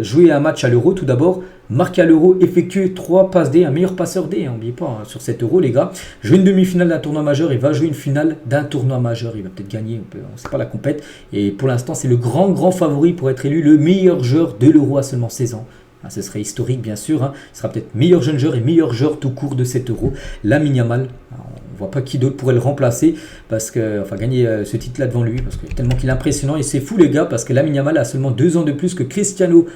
jouer un match à l'Euro tout d'abord, marquer à l'Euro, effectuer 3 passes D, un meilleur passeur D, n'oubliez pas, sur cet Euro les gars. Jouer une demi-finale d'un tournoi majeur, il va jouer une finale d'un tournoi majeur, il va peut-être gagner, on ne sait pas la compète. Et pour l'instant, c'est le grand favori pour être élu le meilleur joueur de l'Euro à seulement 16 ans. Ce serait historique bien sûr, il sera peut-être meilleur jeune joueur et meilleur joueur tout court de cet Euro. Lamine Yamal, on ne voit pas qui d'autre pourrait le remplacer, parce que, enfin gagner ce titre là devant lui, parce que tellement qu'il est impressionnant. Et c'est fou les gars, parce que Lamine Yamal a seulement 2 ans de plus que Cristiano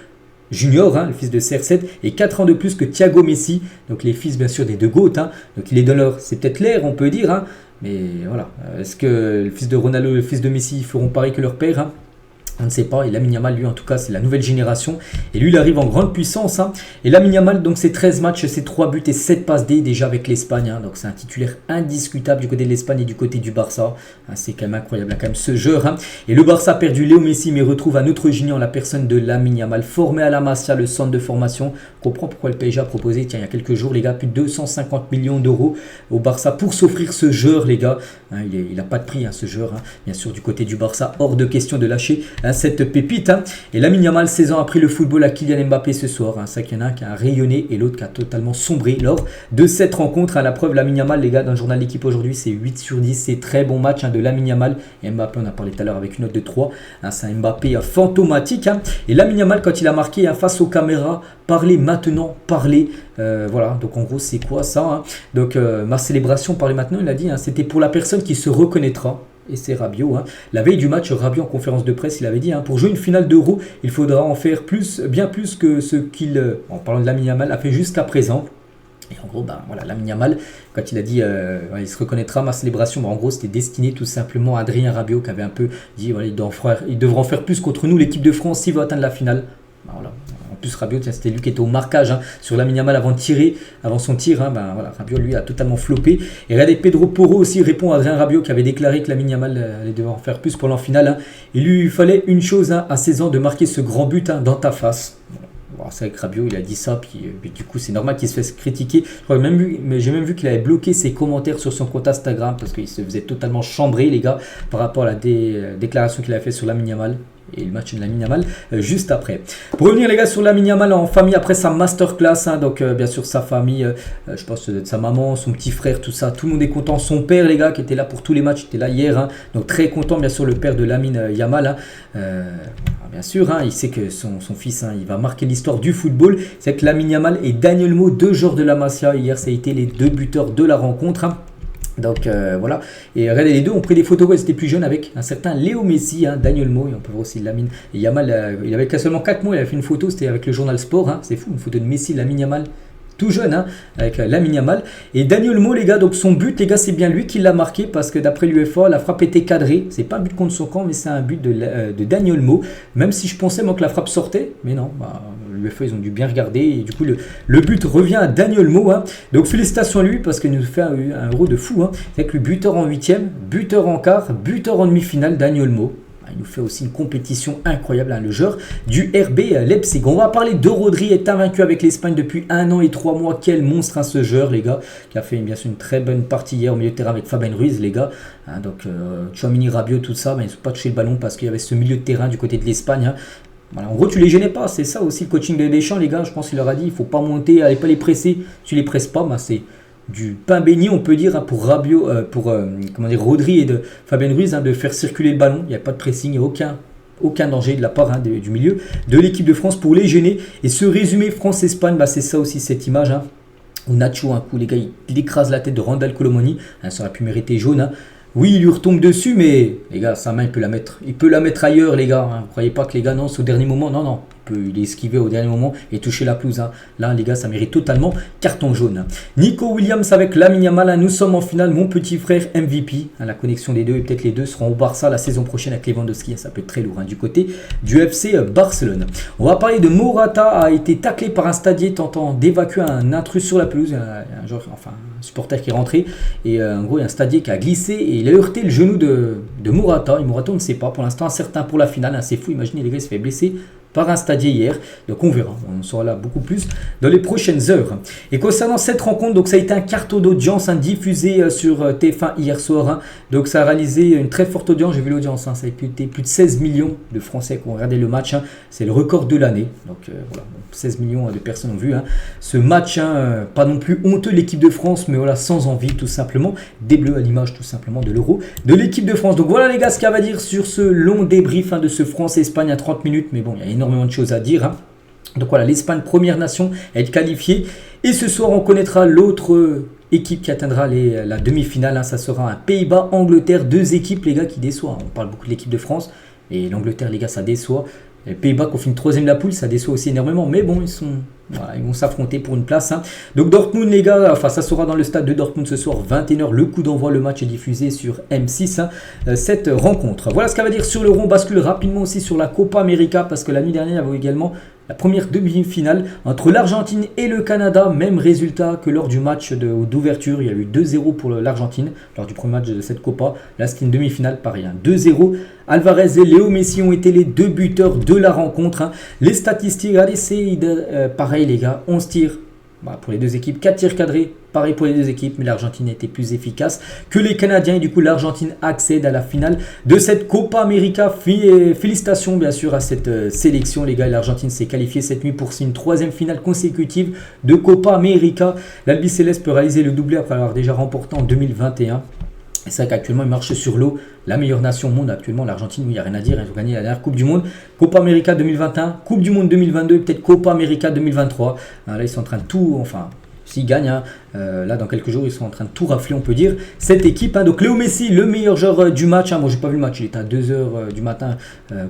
Junior, le fils de CR7, et 4 ans de plus que Thiago Messi, donc les fils bien sûr des deux GOAT. Donc il est dans leur, c'est peut-être l'air on peut dire, mais voilà, est-ce que le fils de Ronaldo et le fils de Messi feront pareil que leur père on ne sait pas. Et Lamine Yamal, lui, en tout cas, c'est la nouvelle génération. Et lui, il arrive en grande puissance. Et Lamine Yamal, donc, c'est 13 matchs, c'est 3 buts et 7 passes D déjà avec l'Espagne. Donc, c'est un titulaire indiscutable du côté de l'Espagne et du côté du Barça. C'est quand même incroyable, quand même, ce joueur. Et le Barça a perdu Léo Messi, mais retrouve un autre génie en la personne de Lamine Yamal, formé à la Masia, le centre de formation. On comprend pourquoi le PSG a proposé, tiens, il y a quelques jours, les gars, plus de 250 millions d'euros au Barça pour s'offrir ce joueur, les gars. Il n'a pas de prix, ce joueur. Bien sûr, du côté du Barça, hors de question de lâcher cette pépite. Et Lamine Yamal, 16 ans, a pris le football à Kylian Mbappé ce soir. C'est qu'il y en a un qui a rayonné et l'autre qui a totalement sombré lors de cette rencontre. La preuve, Lamine Yamal, les gars, dans le journal de l'équipe aujourd'hui, c'est 8 sur 10. C'est très bon match de Lamine Yamal. Et Mbappé, on a parlé tout à l'heure avec une note de 3. C'est un Mbappé fantomatique. Et Lamine Yamal, quand il a marqué face aux caméras, parlez maintenant, parlez. Voilà, donc en gros, c'est quoi ça Donc ma célébration, parlez maintenant, il a dit, c'était pour la personne qui se reconnaîtra. Et c'est Rabiot. La veille du match, Rabiot en conférence de presse, il avait dit pour jouer une finale d'Euro, il faudra en faire bien plus que ce qu'il, en parlant de Lamine Yamal, a fait jusqu'à présent. Et en gros, voilà, Lamine Yamal, quand il a dit il se reconnaîtra, ma célébration, en gros, c'était destiné tout simplement à Adrien Rabiot qui avait un peu dit voilà, il devra en faire plus contre nous, l'équipe de France, s'il veut atteindre la finale. Voilà. En plus, Rabiot, c'était lui qui était au marquage sur Lamine Yamal avant son tir. Voilà, Rabiot, lui, a totalement floppé. Et regardez, Pedro Porro aussi répond à Adrien Rabiot qui avait déclaré que Lamine Yamal allait devoir en faire plus pour l'en finale. Il lui fallait une chose à 16 ans, de marquer ce grand but dans ta face. Bon, c'est vrai que Rabiot, il a dit ça, puis du coup, c'est normal qu'il se fasse critiquer. J'ai même vu qu'il avait bloqué ses commentaires sur son compte Instagram parce qu'il se faisait totalement chambrer, les gars, par rapport à la déclaration qu'il a fait sur Lamine Yamal. Et le match de Lamine Yamal juste après. Pour revenir les gars sur Lamine Yamal en famille après sa masterclass, donc bien sûr sa famille, je pense de sa maman, son petit frère, tout ça, tout le monde est content. Son père les gars qui était là pour tous les matchs, était là hier, donc très content bien sûr le père de Lamine Yamal. Bien sûr, il sait que son fils, il va marquer l'histoire du football. C'est que Lamine Yamal et Daniel Mo, 2 joueurs de la Masia, hier ça a été les 2 buteurs de la rencontre. Donc voilà, et regardez, les deux ont pris des photos quand ils étaient plus jeunes avec un certain Léo Messi, Daniel Mo, et on peut voir aussi Lamine et Yamal. Il avait seulement 4 mois, il a fait une photo, c'était avec le journal Sport, c'est fou, une photo de Messi, Lamine Yamal, tout jeune, avec Lamine Yamal. Et Daniel Mo, les gars, donc son but, les gars, c'est bien lui qui l'a marqué parce que d'après l'UEFA, la frappe était cadrée. C'est pas un but contre son camp, mais c'est un but de Daniel Mo. Même si je pensais moi que la frappe sortait, mais non, l'UEFA, ils ont dû bien regarder. Et du coup, le but revient à Daniel Mo. Donc félicitations à lui parce qu'il nous fait un Euro de fou. C'est que le buteur en 8e, buteur en quart, buteur en demi-finale, Daniel Mo. Il nous fait aussi une compétition incroyable, le joueur du RB Leipzig. On va parler de Rodri, est invaincu avec l'Espagne depuis 1 an et 3 mois. Quel monstre ce joueur, les gars, qui a fait bien sûr une très bonne partie hier au milieu de terrain avec Fabien Ruiz, les gars. Donc, Tchouaméni, Rabiot, tout ça, mais ils ne sont pas touché le ballon parce qu'il y avait ce milieu de terrain du côté de l'Espagne. Voilà, en gros, tu les gênais pas, c'est ça aussi le coaching de Deschamps, les gars. Je pense qu'il leur a dit il ne faut pas monter, allez pas les presser. Tu les presses pas, c'est du pain béni, on peut dire, pour Rabiot, Rodri et de Fabien Ruiz, de faire circuler le ballon. Il n'y a pas de pressing, il n'y a aucun danger de la part du milieu de l'équipe de France pour les gêner. Et ce résumé France-Espagne, c'est ça aussi, cette image. Où Nacho, un coup, les gars, il écrase la tête de Randal Colomoni. Ça aurait pu mériter jaune. Oui, il lui retombe dessus, mais les gars, sa main, il peut la mettre ailleurs, les gars. Vous ne croyez pas que les gars, non, c'est au dernier moment. Non, il esquivait au dernier moment et toucher la pelouse. Là, les gars, ça mérite totalement carton jaune. Nico Williams avec Lamine Yamal. Nous sommes en finale. Mon petit frère MVP. La connexion des deux, et peut-être les deux seront au Barça la saison prochaine avec Lewandowski. Ça peut être très lourd du côté du FC Barcelone. On va parler de Morata. A été taclé par un stadier tentant d'évacuer un intrus sur la pelouse. Un supporter qui est rentré. Et en gros, il y a un stadier qui a glissé et il a heurté le genou de Morata. Et Morata, on ne sait pas. Pour l'instant, incertain pour la finale. C'est fou. Imaginez, les gars, il se fait blesser par un stadier hier, donc on verra, on saura là beaucoup plus dans les prochaines heures. Et concernant cette rencontre, donc ça a été un carton d'audience diffusé sur TF1 hier soir, donc ça a réalisé une très forte audience, j'ai vu l'audience, ça a été plus de 16 millions de Français qui ont regardé le match, c'est le record de l'année, donc voilà, 16 millions de personnes ont vu ce match, pas non plus honteux l'équipe de France, mais voilà, sans envie tout simplement, des bleus à l'image tout simplement de l'Euro de l'équipe de France. Donc voilà les gars ce qu'il y a à dire sur ce long débrief de ce France-Espagne à 30 minutes, mais bon, il y a énormément de choses à dire. Donc voilà, l'Espagne, première nation, est qualifiée. Et ce soir, on connaîtra l'autre équipe qui atteindra la demi-finale. Ça sera un Pays-Bas-Angleterre. Deux équipes, les gars, qui déçoivent. On parle beaucoup de l'équipe de France. Et l'Angleterre, les gars, ça déçoit. Les Pays-Bas qui ont fini troisième de la poule, ça déçoit aussi énormément. Mais bon, ils vont s'affronter pour une place. Donc Dortmund, les gars, ça sera dans le stade de Dortmund ce soir, 21h. Le coup d'envoi, le match est diffusé sur M6. Cette rencontre. Voilà ce qu'elle va dire sur l'Euro. On bascule rapidement aussi sur la Copa América parce que la nuit dernière, il y avait également la première demi-finale entre l'Argentine et le Canada. Même résultat que lors du match d'ouverture. Il y a eu 2-0 pour l'Argentine lors du premier match de cette Copa. Là, c'était une demi-finale, pareil. 2-0. Alvarez et Léo Messi ont été les deux buteurs de la rencontre. Les statistiques, regardez, c'est pareil les gars. 11 tirs pour les deux équipes, 4 tirs cadrés. Pareil pour les deux équipes, mais l'Argentine était plus efficace que les Canadiens. Et du coup, l'Argentine accède à la finale de cette Copa América. Félicitations bien sûr à cette sélection, les gars. L'Argentine s'est qualifiée cette nuit pour une troisième finale consécutive de Copa América. L'Albiceleste peut réaliser le doublé après avoir déjà remporté en 2021. Et c'est vrai qu'actuellement, il marche sur l'eau. La meilleure nation au monde actuellement, l'Argentine, il n'y a rien à dire. Ils ont gagné la dernière Coupe du Monde. Copa América 2021, Coupe du Monde 2022, peut-être Copa América 2023. Là, ils sont en train de tout... S'ils gagnent, là dans quelques jours, ils sont en train de tout rafler, on peut dire, cette équipe. Donc Léo Messi, le meilleur joueur du match. Moi, j'ai pas vu le match, il était à 2h du matin,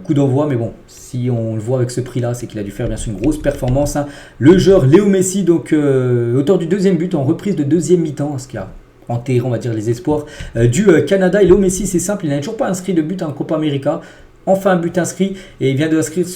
coup d'envoi. Mais bon, si on le voit avec ce prix-là, c'est qu'il a dû faire bien sûr une grosse performance. Le joueur Léo Messi, donc auteur du deuxième but en reprise de deuxième mi-temps, ce qui a enterré, on va dire, les espoirs du Canada. Et Léo Messi, c'est simple, il n'a toujours pas inscrit de but en Copa América. Enfin, un but inscrit, et il vient d'inscrire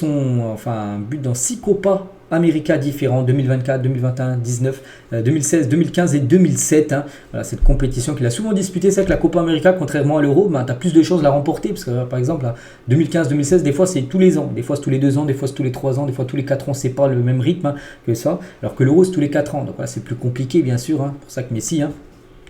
un but dans 6 Copa América différents, 2024, 2021, 19, 2016, 2015 et 2007. Voilà, cette compétition qu'il a souvent disputée, c'est que la Copa América, contrairement à l'Euro, tu as plus de chances de la remporter, parce que par exemple, 2015, 2016, des fois c'est tous les ans, des fois c'est tous les 2 ans, des fois c'est tous les 3 ans, des fois tous les 4 ans, c'est pas le même rythme que ça, alors que l'Euro c'est tous les 4 ans, donc voilà, c'est plus compliqué bien sûr, pour ça que Messi...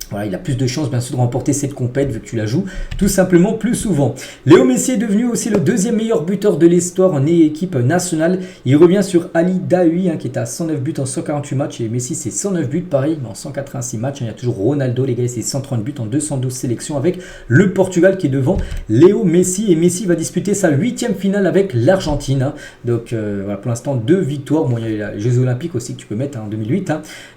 Voilà, il a plus de chances bien sûr de remporter cette compète vu que tu la joues tout simplement plus souvent. Léo Messi est devenu aussi le deuxième meilleur buteur de l'histoire en équipe nationale. Il revient sur Ali Daoui qui est à 109 buts en 148 matchs et Messi c'est 109 buts pareil mais en 186 matchs. Il y a toujours Ronaldo les gars, c'est 130 buts en 212 sélections avec le Portugal qui est devant Léo Messi et Messi va disputer sa 8e finale avec l'Argentine. Donc voilà, pour l'instant 2 victoires. Bon, il y a les Jeux Olympiques aussi que tu peux mettre en 2008.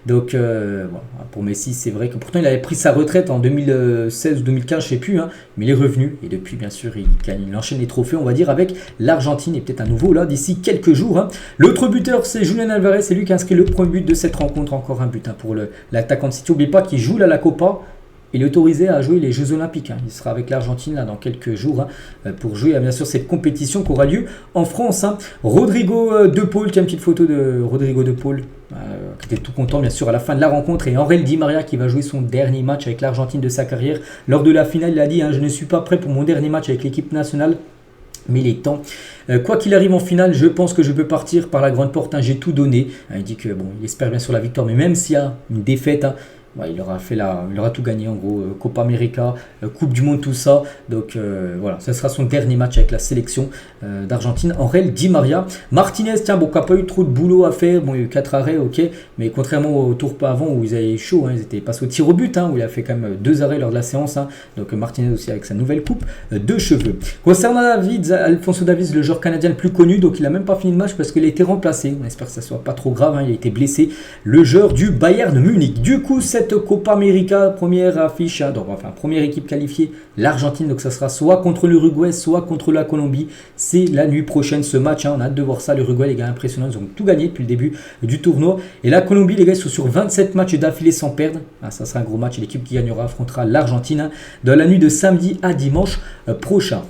Donc voilà, pour Messi c'est vrai que pourtant il avait pris sa retraite en 2016 ou 2015, je sais plus, mais il est revenu et depuis bien sûr il enchaîne les trophées on va dire avec l'Argentine et peut-être à nouveau là d'ici quelques jours. L'autre buteur c'est Julián Alvarez, c'est lui qui a inscrit le premier but de cette rencontre, encore un but pour l'attaquant de City. N'oubliez pas qu'il joue là la Copa. Il est autorisé à jouer les Jeux Olympiques. Il sera avec l'Argentine là, dans quelques jours pour jouer bien sûr cette compétition qui aura lieu en France. Rodrigo De Paul, qui a une petite photo de Rodrigo De Paul, qui était tout content bien sûr à la fin de la rencontre. Et Angel Di Maria qui va jouer son dernier match avec l'Argentine de sa carrière. Lors de la finale, il a dit je ne suis pas prêt pour mon dernier match avec l'équipe nationale. Mais il est temps. Quoi qu'il arrive en finale, je pense que je peux partir par la grande porte. J'ai tout donné. Il dit que il espère bien sûr la victoire, mais même s'il y a une défaite, il aura tout gagné en gros, Copa América, Coupe du Monde, tout ça. Donc voilà, ce sera son dernier match avec la sélection d'Argentine. Angel Di Maria. Martinez, qui n'a pas eu trop de boulot à faire. Bon, il y a eu 4 arrêts, ok. Mais contrairement au tour avant où ils avaient chaud, ils étaient passés au tir au but, où il a fait quand même 2 arrêts lors de la séance. Donc Martinez aussi avec sa nouvelle coupe de cheveux. Concernant Alphonso Davies, le joueur canadien le plus connu, donc il n'a même pas fini le match parce qu'il a été remplacé. On espère que ça ne soit pas trop grave, il a été blessé. Le joueur du Bayern Munich. Du coup, cette cette Copa América, première affiche, donc, enfin première équipe qualifiée, l'Argentine. Donc ça sera soit contre l'Uruguay, soit contre la Colombie. C'est la nuit prochaine ce match, on a hâte de voir ça. L'Uruguay, les gars, impressionnant, ils ont tout gagné depuis le début du tournoi. Et la Colombie, les gars, ils sont sur 27 matchs d'affilée sans perdre. Ça sera un gros match et l'équipe qui gagnera affrontera l'Argentine dans la nuit de samedi à dimanche prochain.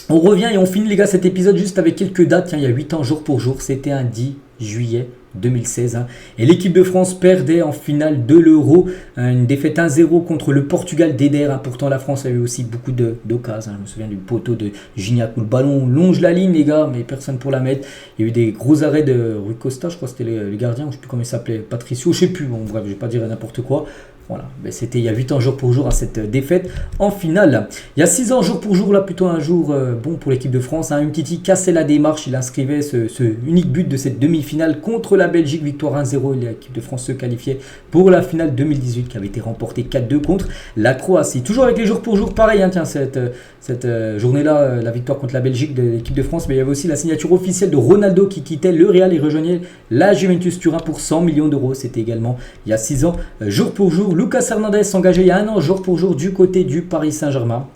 On revient et on finit, les gars, cet épisode juste avec quelques dates. Tiens, il y a 8 ans jour pour jour, c'était un 10 juillet 2016. Et l'équipe de France perdait en finale de l'Euro. Une défaite 1-0 contre le Portugal d'Eder. Pourtant, la France a eu aussi beaucoup d'occasions. Je me souviens du poteau de Gignac où le ballon longe la ligne, les gars, mais personne pour la mettre. Il y a eu des gros arrêts de Rui Costa, je crois que c'était le gardien, je ne sais plus comment il s'appelait, Patricio, je ne sais plus. Bon, bref, je ne vais pas dire n'importe quoi. Voilà, ben c'était il y a 8 ans jour pour jour à cette défaite en finale. Il y a 6 ans jour pour jour, là plutôt un jour bon pour l'équipe de France. Umtiti cassait la démarche, il inscrivait ce unique but de cette demi-finale contre la Belgique, victoire 1-0. Et l'équipe de France se qualifiait pour la finale 2018 qui avait été remportée 4-2 contre la Croatie. Toujours avec les jours pour jour, pareil, hein, tiens, cette journée-là, la victoire contre la Belgique de l'équipe de France, mais il y avait aussi la signature officielle de Ronaldo qui quittait le Real et rejoignait la Juventus Turin pour 100 millions d'euros. C'était également il y a 6 ans, jour pour jour. Lucas Hernandez s'engageait il y a 1 an, jour pour jour, du côté du Paris Saint-Germain.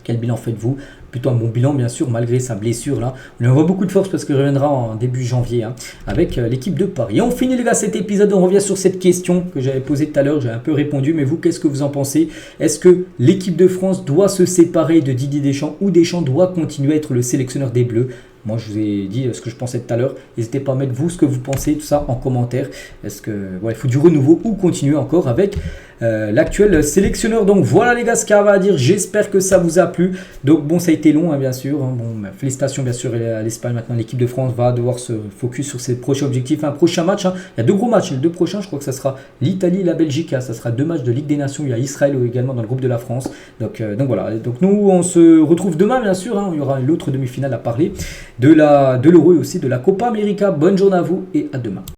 Quel bilan faites-vous? Plutôt un bon bilan, bien sûr, malgré sa blessure là. On lui envoie beaucoup de force parce qu'il reviendra en début janvier avec l'équipe de Paris. Et on finit, les gars, cet épisode. On revient sur cette question que j'avais posée tout à l'heure. J'ai un peu répondu, mais vous, qu'est-ce que vous en pensez? Est-ce que l'équipe de France doit se séparer de Didier Deschamps ou Deschamps doit continuer à être le sélectionneur des Bleus? Moi, je vous ai dit ce que je pensais tout à l'heure. N'hésitez pas à mettre vous ce que vous pensez, tout ça en commentaire. Est-ce que il faut du renouveau ou continuer encore avec l'actuel sélectionneur? Donc voilà, les gars, ce qu'il y avait à dire. J'espère que ça vous a plu. Donc bon, ça a été long, bien sûr. Bon, félicitations bien sûr à l'Espagne. Maintenant, l'équipe de France va devoir se focus sur ses prochains objectifs. Un prochain match. Il y a 2 gros matchs. Les 2 prochains, je crois que ça sera l'Italie et la Belgique. Ça sera 2 matchs de Ligue des Nations. Il y a Israël également dans le groupe de la France. Donc voilà. Donc nous, on se retrouve demain, bien sûr. Il y aura l'autre demi-finale à parler de l'Euro et aussi de la Copa América. Bonne journée à vous et à demain.